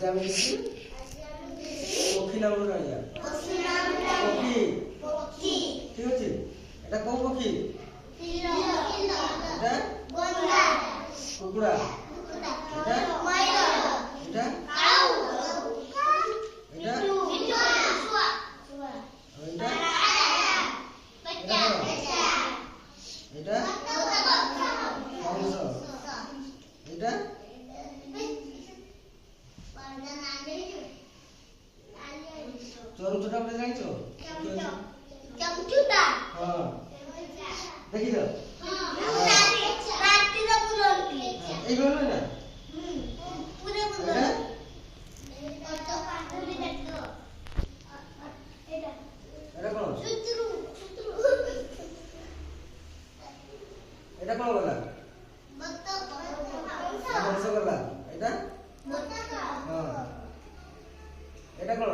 আমি লিখছি পক্ষী নাম হলো রাইয়া পক্ষী ঠিক আছে এটা কোন পক্ষী এটা কুকুড়া এটা এটা এটা এটা হংস এটা চরুচটা আপনি জানিছো হ্যাঁ দেখি তো এইগুলো না এটা কোন এটা কোন গলা হংস গলা এটা হ্যাঁ এটা কোন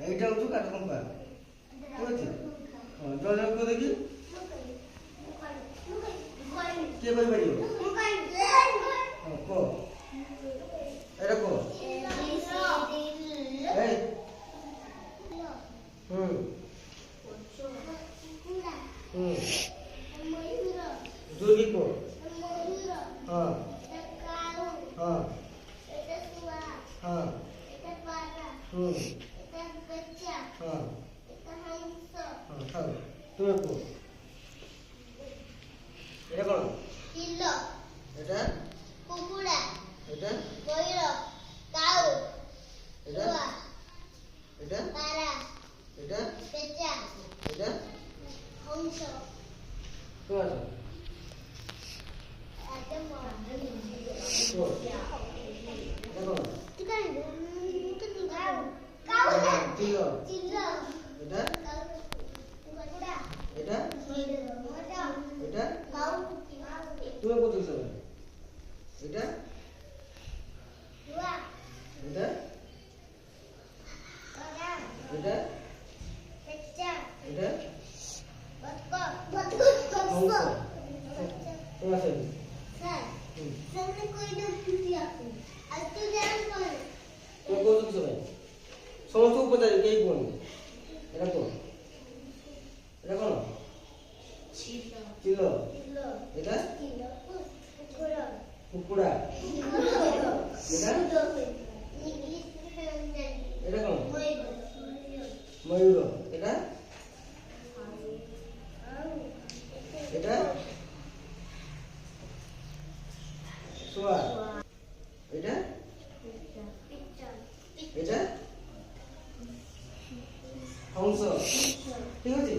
এইটা হচ্ছে কাঠকম্পা ঠিক আছে জল দেখি কে করে পারিব কো এটা কো এই দুর্গি কো হ্যাঁ হ্যাঁ হ্যাঁ তুমি কো এটা কোন এটা কুকুড়া এটা ময়ূর কাউ এটা এটা পারা এটা পেঁচা এটা হংস তো আছে তুমি কত দিছো এটা এটা এটা এটা তোমার আছে তুমি কত দিছো সমস্ত উপদায় কে কোন এটা কোন এটা কোন চিল এটা কুকুড়া এটা এটা কোন ময়ূর এটা এটা সোয়া এটা এটা হংস ঠিক আছে।